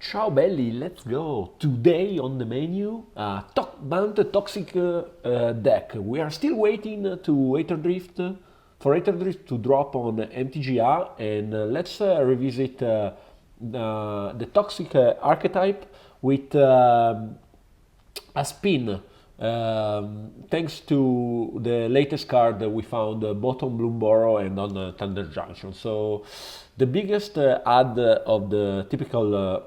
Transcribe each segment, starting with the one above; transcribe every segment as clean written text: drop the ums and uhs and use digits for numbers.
Ciao Belli, let's go. Today on the menu, Bant Toxic deck. We are still waiting for Aether Drift to drop on MTGR, and let's revisit the Toxic archetype with a spin. Thanks to the latest card that we found both on Bloomborough and on Thunder Junction. So the biggest ad of the typical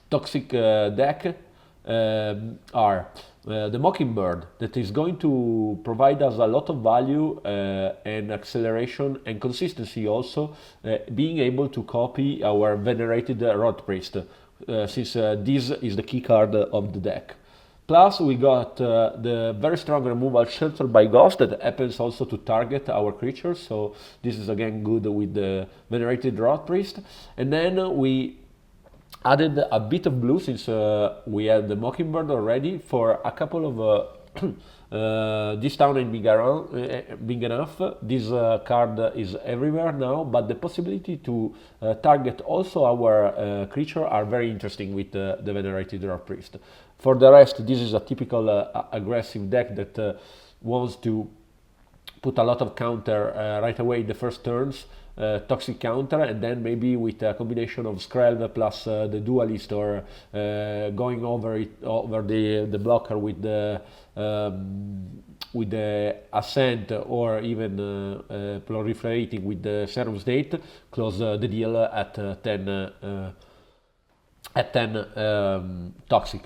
toxic deck are the Mockingbird, that is going to provide us a lot of value and acceleration and consistency also, being able to copy our venerated Rod Priest, since this is the key card of the deck. Plus, we got the very strong removal Shelter by Ghost that happens also to target our creatures, so this is again good with the venerated Rod Priest. And then we added a bit of blue, since we had the Mockingbird already, for a couple of this town ain't big enough. This card is everywhere now, but the possibility to target also our creature are very interesting with the venerated Rod Priest. For the rest, this is a typical aggressive deck that wants to put a lot of counter right away the first turns, toxic counter, and then maybe with a combination of Skrelv plus the Dualist, or going over the blocker with the Ascent, or even proliferating with the Serum's Date, close the deal at 10 toxic.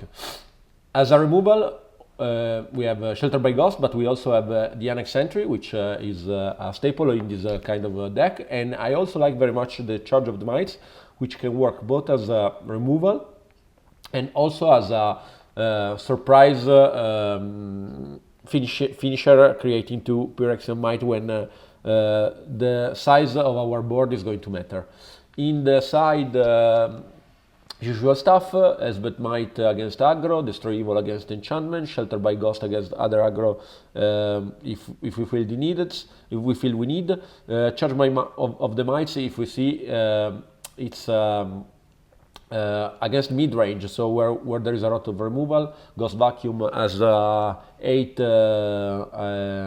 As a removal, we have Shelter by Ghost, but we also have the Annex Sentry, which is a staple in this kind of deck. And I also like very much the Charge of the Mites, which can work both as a removal and also as a surprise finisher, creating 2 Phyrexian Might when the size of our board is going to matter. In the side, usual stuff, Esbeth Might against aggro, Destroy Evil against enchantment, Shelter by Ghost against other aggro if we feel we need, Charge of the Mites if we see it's against mid-range, so where there is a lot of removal. Ghost Vacuum as 8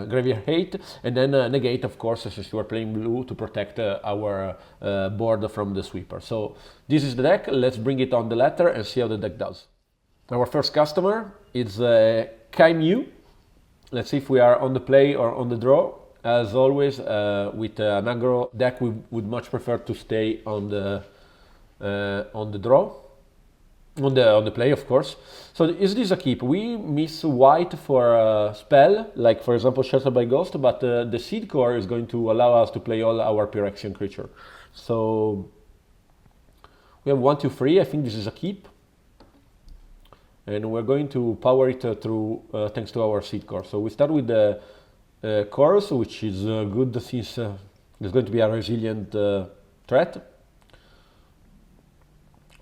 Graveyard Hate, and then Negate, of course, since you are playing blue, to protect our board from the sweeper. So this is the deck. Let's bring it on the ladder and see how the deck does. Our first customer is Kai Mew. Let's see if we are on the play or on the draw. As always, with an aggro deck, we would much prefer to stay on the draw, on the play, of course. So is this a keep? We miss white for a spell, like for example Shelter by Ghost, but the Seed Core is going to allow us to play all our Phyrexian creature. So we have 1, 2, 3. I think this is a keep, and we're going to power it through thanks to our Seed Core. So we start with the Chorus, which is good since there's going to be a resilient threat.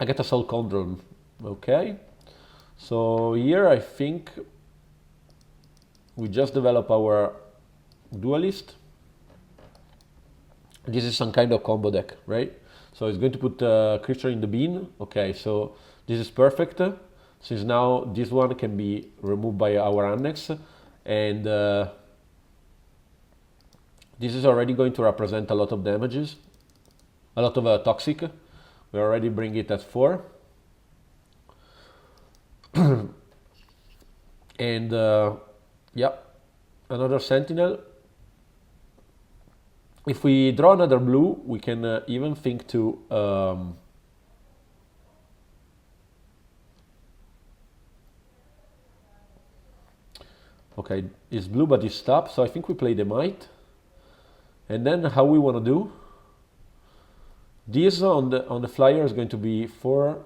I get a Soul Control. Okay, so here I think we just develop our Dualist. This is some kind of combo deck, right? So it's going to put a creature in the bin. Okay, so this is perfect, since now this one can be removed by our Annex, and this is already going to represent a lot of damages, a lot of toxic. We already bring it at 4. And yeah, another Sentinel. If we draw another blue, we can even think to okay, it's blue but it's stopped, so I think we play the Might. And then how we want to do this on the flyer is going to be 4,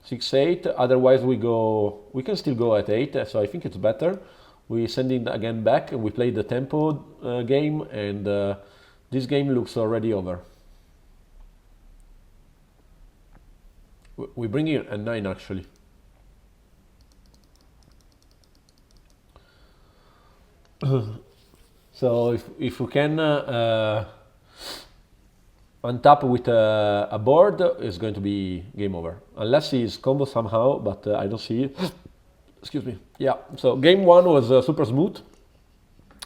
6, 8. Otherwise we can still go at 8, so I think it's better. We send it again back and we play the tempo game, and this game looks already over. We bring in a 9 actually. So if we can untap with a board, is going to be game over. Unless he's combo somehow, but I don't see it. Excuse me. Yeah, so game one was super smooth.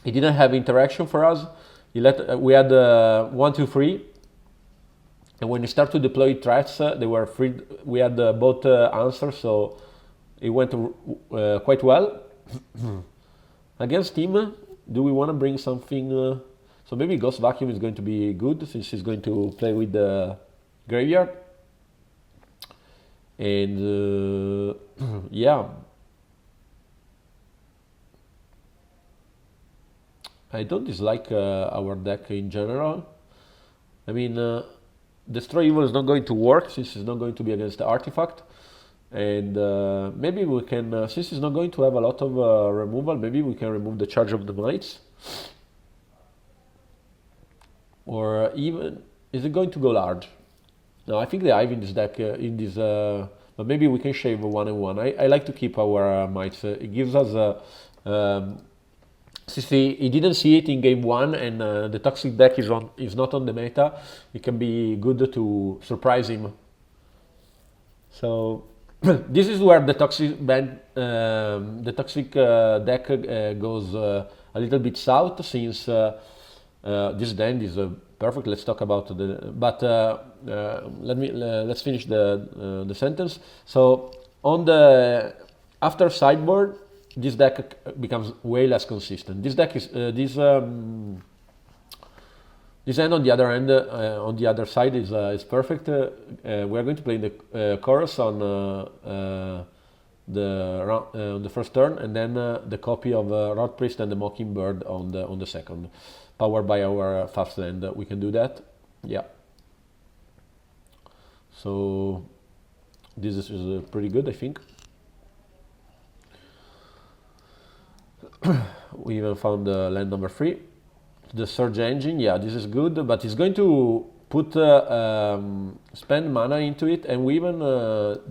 He didn't have interaction for us. We had 1, 2, 3. And when you start to deploy threats, they were free. We had both answers, so it went quite well. Against him, do we want to bring something? So maybe Ghost Vacuum is going to be good since he's going to play with the graveyard. And yeah, I don't dislike our deck in general. I mean, Destroy Evil is not going to work since it's not going to be against the artifact. And maybe we can, since it's not going to have a lot of removal, maybe we can remove the Charge of the Mites. Or even, is it going to go large? No, I think the Ivy in this deck, but maybe we can shave 1 and 1. I like to keep our Mites. It gives us since he didn't see it in game 1 and the Toxic deck is not on the meta, it can be good to surprise him. So this is where the Toxic deck goes a little bit south, since this end is perfect. Let's talk about the. But let's finish the sentence. So on the after sideboard, this deck becomes way less consistent. This deck is this end on the other end, on the other side is perfect. We are going to play the chorus on the first turn, and then the copy of Rod Priest and the Mockingbird on the second, powered by our fast land. We can do that, yeah. So this is pretty good, I think. We even found land number 3. The Surge Engine, yeah, this is good, but it's going to put spend mana into it, and we even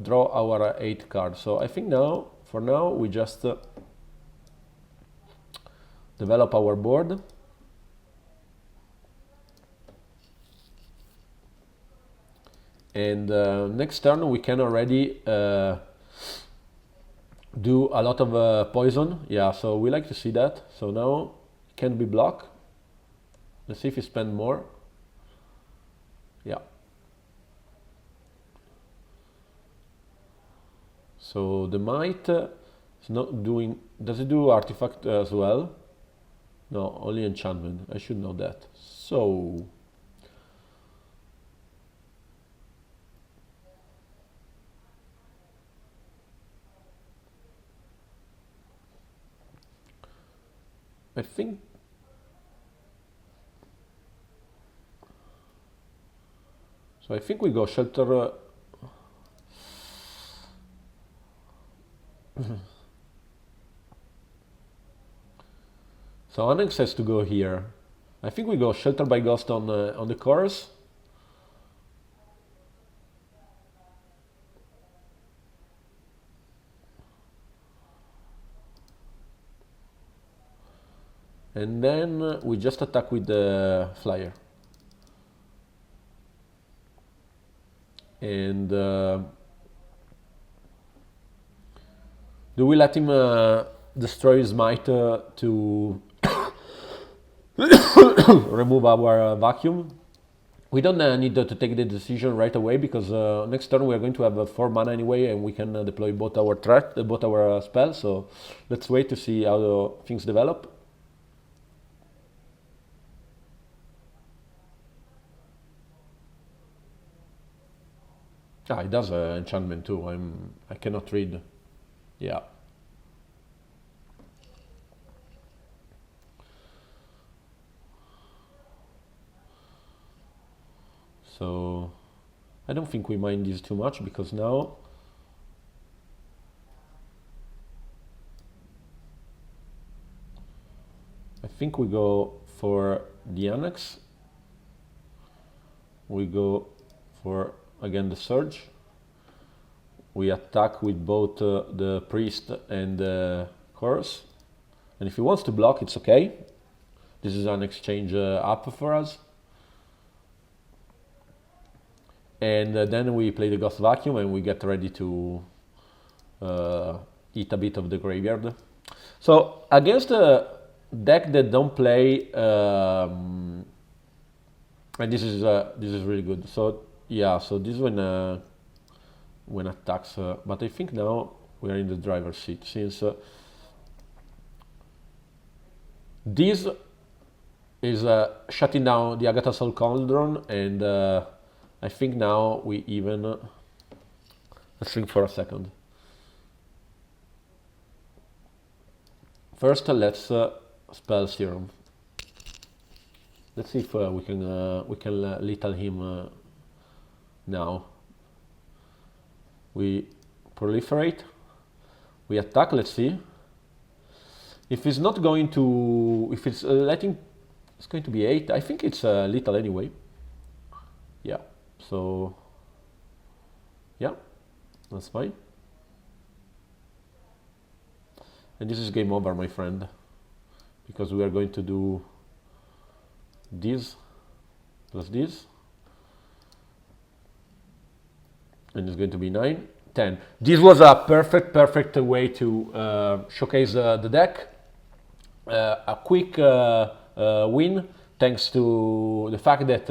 draw our 8 cards. So I think for now, we just develop our board. And next turn we can already do a lot of poison. Yeah, so we like to see that. So now can we block? Let's see if we spend more. Yeah. So the Might is not doing. Does it do artifact as well? No, only enchantment. I should know that. So I think we go Shelter. So Onyx has to go here. I think we go Shelter by Ghost on the chorus. And then we just attack with the Flyer. And do we let him destroy his Might to remove our vacuum? We don't need to take the decision right away, because next turn we are going to have 4 mana anyway, and we can deploy both our spells. So let's wait to see how things develop. Ah, it does enchantment too. I cannot read. Yeah. So I don't think we mind this too much, because now I think we go for the Annex. We go for again the Surge. We attack with both the Priest and the Chorus. And if he wants to block, it's okay. This is an exchange up for us. and then we play the Ghost Vacuum and we get ready to eat a bit of the graveyard. So against a deck that don't play, and this is really good. So yeah, so this when attacks, but I think now we are in the driver's seat since this is shutting down the Agatha Soul Cauldron, and I think now we even let's think for a second. First, let's spell Serum. Let's see if we can lethal him now. We proliferate. We attack. Let's see if it's not going to. If it's letting, it's going to be 8. I think it's lethal anyway. Yeah. So yeah, that's fine. And this is game over, my friend, because we are going to do this plus this, and it's going to be 9, 10. This was a perfect way to showcase the deck. A quick win, thanks to the fact that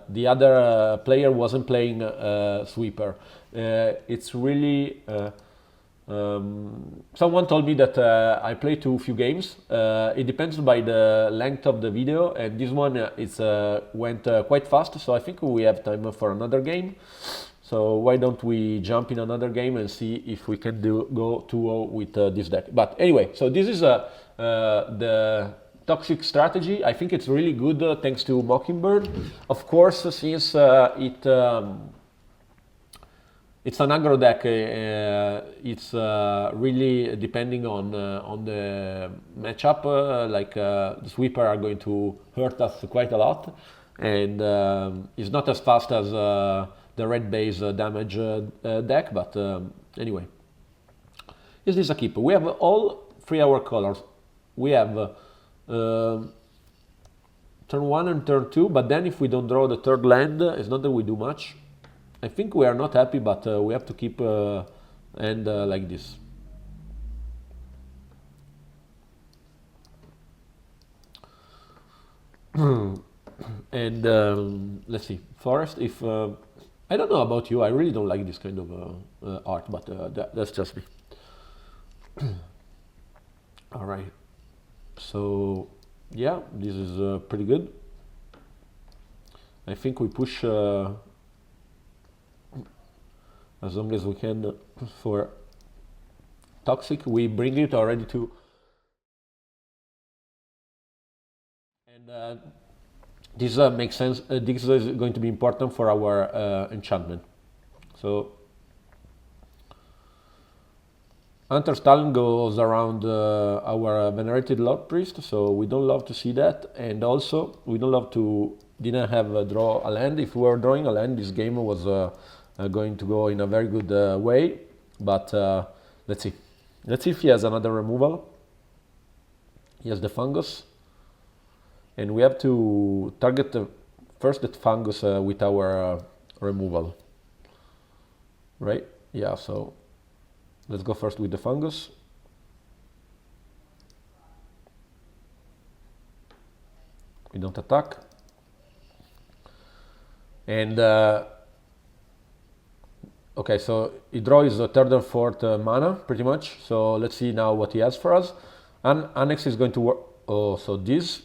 the other player wasn't playing Sweeper. It's really... someone told me that I play too few games. It depends by the length of the video, and this one went quite fast, so I think we have time for another game. So why don't we jump in another game and see if we can go 2-0 with this deck. But anyway, so this is the toxic strategy. I think it's really good thanks to Mockingbird. Of course, since it's an aggro deck. It's really depending on the matchup. The Sweeper are going to hurt us quite a lot, and it's not as fast as the red base damage deck. But anyway, is this a keep? We have all 3 our colors. We have turn 1 and turn 2, but then if we don't draw the third land, it's not that we do much. I think we are not happy, but we have to keep end like this. And let's see, Forest, if... I don't know about you, I really don't like this kind of art, but that's just me. All right, so yeah, this is pretty good. I think we push... as long as we can for toxic. We bring it already to, and this makes sense. This is going to be important for our enchantment. So Hunter's Talon goes around our venerated Lord Priest, so we don't love to see that, and also we don't love to didn't have draw a land. If we were drawing a land, this game was going to go in a very good way, but let's see if he has another removal. He has the fungus, and we have to target first the fungus with our removal, right? Yeah, so let's go first with the fungus. We don't attack, and okay, so he draws his third and fourth mana, pretty much. So let's see now what he has for us. And Annex is going to work. Oh, so this...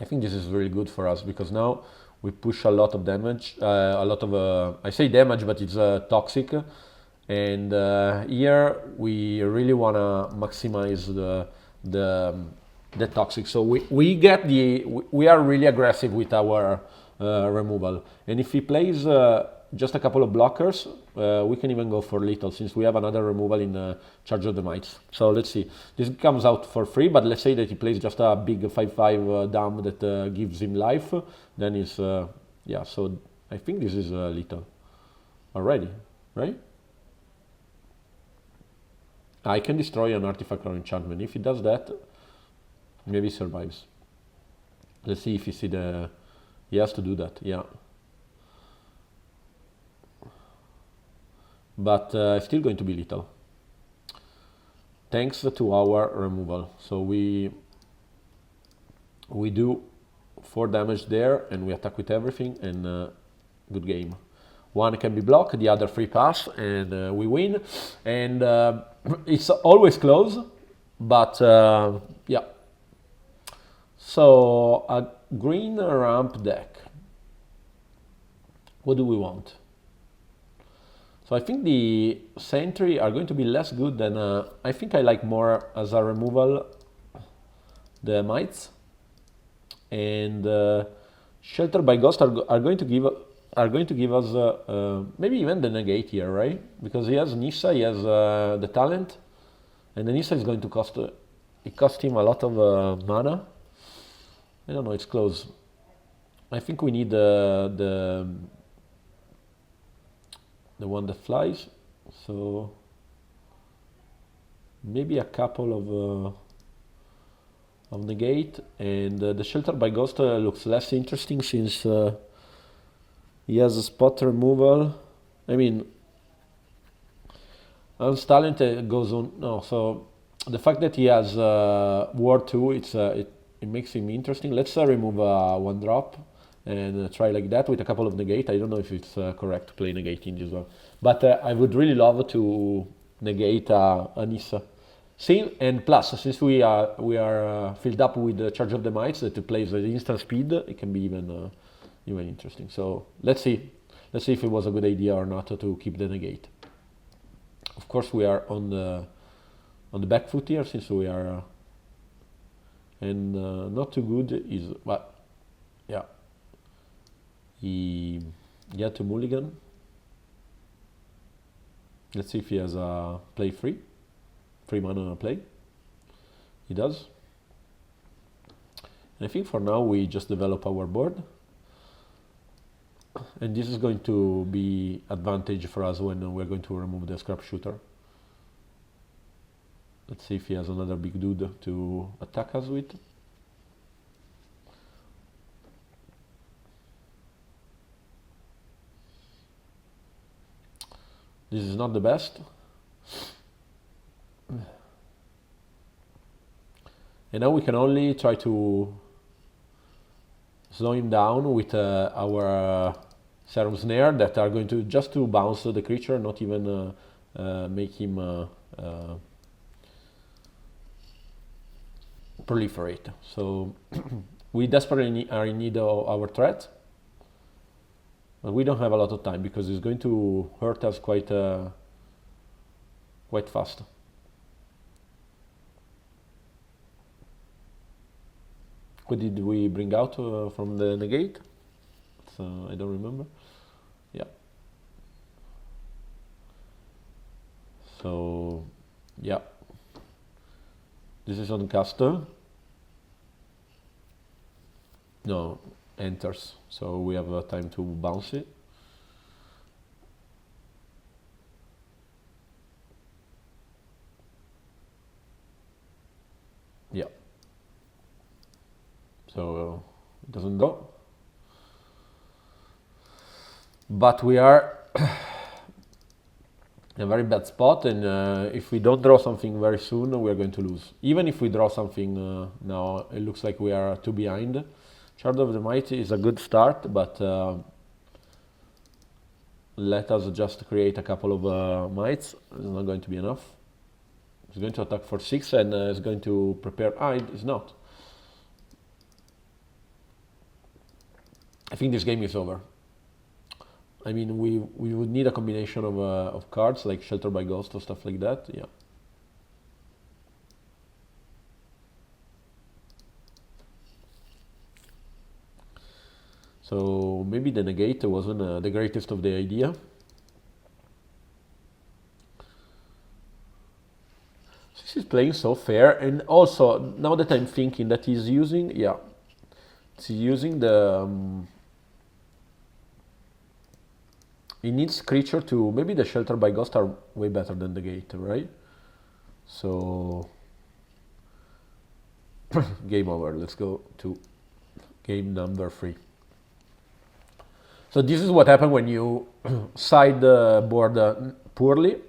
I think this is really good for us, because now we push a lot of damage. I say damage, but it's toxic. And here we really want to maximize the toxic. So we are really aggressive with our removal, and if he plays just a couple of blockers, we can even go for lethal, since we have another removal in Charge of the Mites. So let's see, this comes out for free, but let's say that he plays just a big 5/5 dam that gives him life, then it's yeah, so I think this is lethal already, right? I can destroy an artifact or enchantment. If he does that, maybe he survives. Let's see if he see the... He has to do that, yeah. but it's still going to be lethal thanks to our removal. So we do 4 damage there, and we attack with everything, and good game. One can be blocked, the other free pass, and we win. And it's always close, but yeah. So a green ramp deck. What do we want? So I think the sentry are going to be less good than, I think I like more as a removal the mites, and shelter by ghost are going to give us maybe even the negate here, right? Because he has Nissa, he has the talent, and the Nissa is going to cost it cost him a lot of mana. I don't know, it's close. I think we need the one that flies, so maybe a couple of negate, and the shelter by ghost looks less interesting since he has a spot removal. I mean, Hans talent goes on. No, so the fact that he has War 2, it makes him interesting. Let's remove 1 drop and try like that with a couple of negate. I don't know if it's correct to play negate in this one, but I would really love to negate Anissa. See, and plus, since we are filled up with the Charge of the Mites that plays the instant speed, it can be even interesting. So let's see if it was a good idea or not to keep the negate. Of course, we are on the back foot here since we are, and not too good is, but yeah. He had to mulligan. Let's see if he has a play free mana play. He does. And I think for now we just develop our board, and this is going to be advantage for us when we're going to remove the scrap shooter. Let's see if he has another big dude to attack us with. This is not the best. And now we can only try to slow him down with our Serum Snare that are going to just to bounce the creature, not even make him proliferate. So we desperately are in need of our threat. But we don't have a lot of time because it's going to hurt us quite fast. What did we bring out from the negate? So I don't remember. Yeah. So yeah. This is on caster. No. Enters, so we have time to bounce it. Yeah. So it doesn't go. But we are in a very bad spot, and if we don't draw something very soon, we are going to lose. Even if we draw something now, it looks like we are 2 behind. Shard of the Mighty is a good start, but let us just create a couple of mites. It's not going to be enough. It's going to attack for 6 and it's going to prepare. It's not. I think this game is over. I mean, we would need a combination of cards like Shelter by Ghost or stuff like that. Yeah. So maybe the negate wasn't the greatest of the idea. This is playing so fair, and also now that I'm thinking that he's using, he's using the. He needs creature to, maybe the Shelter by Ghost are way better than the gate, right? So game over. Let's go to game number 3. So this is what happened when you sideboard poorly.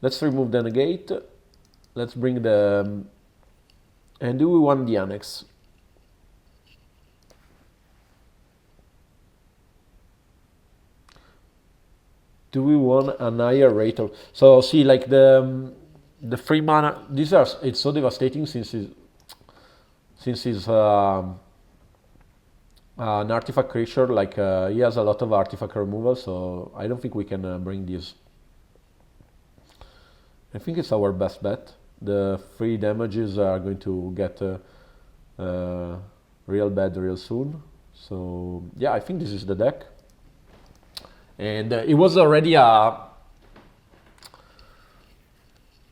Let's remove the negate. Let's bring the... and do we want the annex? Do we want an higher rate of... So see, like the free mana, these are, it's so devastating since it's an artifact creature, like he has a lot of artifact removal, so I don't think we can bring this. I think it's our best bet. The free damages are going to get real bad real soon. So yeah, I think this is the deck. And it was already not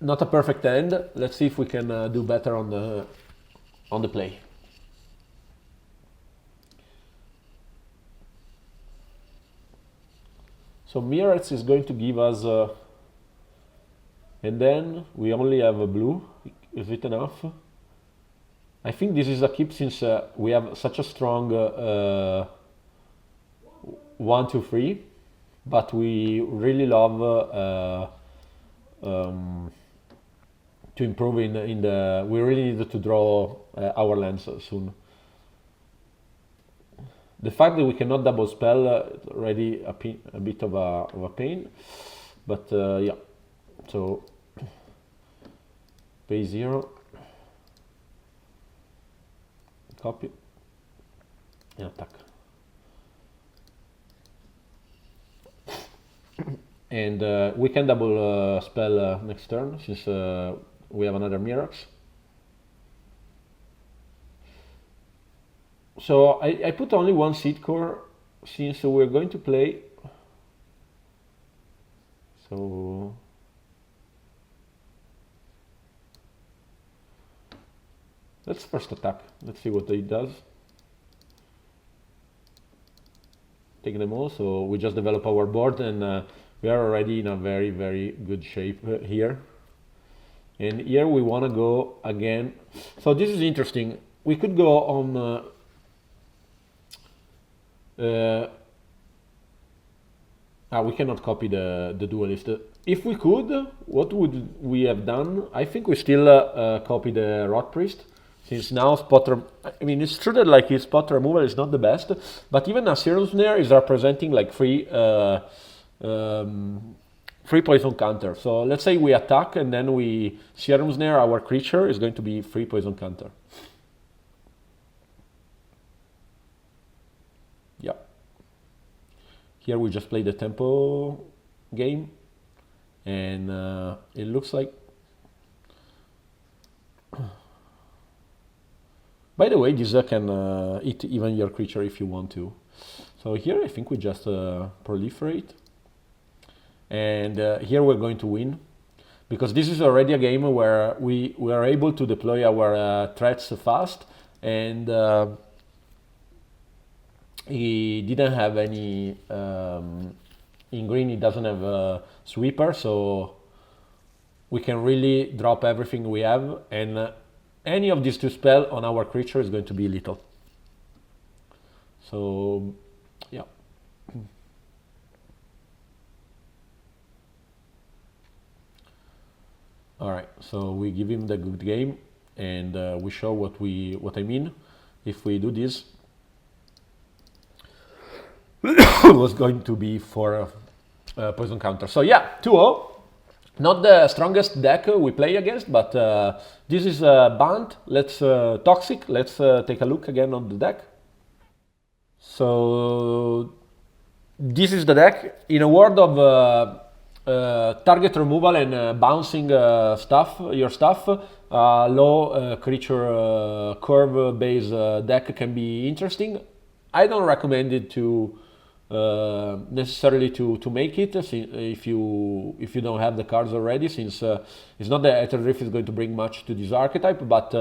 a perfect end. Let's see if we can do better on the play. So Mirrors is going to give us, and then we only have a blue. Is it enough? I think this is a keep since we have such a strong 1, 2, 3. But we really love to improve in the... We really need to draw our lands soon. The fact that we cannot double spell is already a bit of a pain. But yeah, so pay 0, copy, and attack. And we can double spell next turn since we have another Mirax. So I put only one seed core since we're going to play. So let's first attack. Let's see what it does. Take them all. So we just develop our board and we are already in a very, very good shape here. And here we want to go again. So this is interesting. We could go on... we cannot copy the duelist. If we could, what would we have done? I think we still copy the Rot Priest. Since now I mean, it's true that like his spot removal is not the best, but even a Serum Snare is representing like free poison counter. So let's say we attack and then we Serum Snare our creature is going to be free poison counter. Yeah. Here we just play the tempo game, and it looks like... By the way, this can eat even your creature if you want to. So here I think we just proliferate. And here we're going to win. Because this is already a game where we are able to deploy our threats fast. And he didn't have any... in green he doesn't have a sweeper, so we can really drop everything we have. And any of these two spells on our creature is going to be lethal. So, yeah. All right, so we give him the good game, and we show what I mean. If we do this, it was going to be for poison counter. So yeah, 2-0. Not the strongest deck we play against, but this is Bant. Let's Toxic. Let's take a look again on the deck. So this is the deck. In a word of target removal and bouncing your stuff, low creature curve based deck can be interesting. I don't recommend it to necessarily to make it if you don't have the cards already, since it's not that Ether Drift is going to bring much to this archetype, but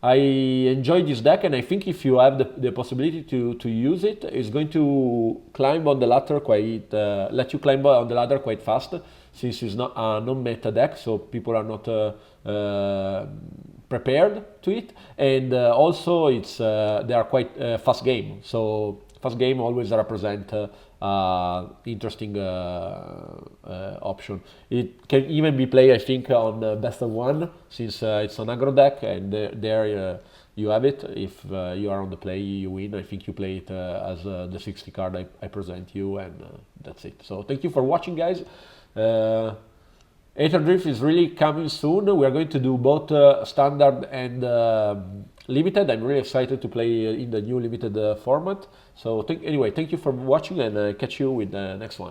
I enjoy this deck, and I think if you have the possibility to use it, it's going to climb on the ladder quite let you climb on the ladder quite fast, since it's not a non-meta deck, so people are not prepared to it, and also it's they are quite fast game. So fast game always represent interesting option. It can even be played, I think, on best of one, since it's an aggro deck, and there you have it. If you are on the play, you win. I think you play it as the 60 card I present you, and that's it. So thank you for watching, guys. Aether Drift is really coming soon. We are going to do both standard and limited. I'm really excited to play in the new limited format. So anyway, thank you for watching, and catch you with the next one.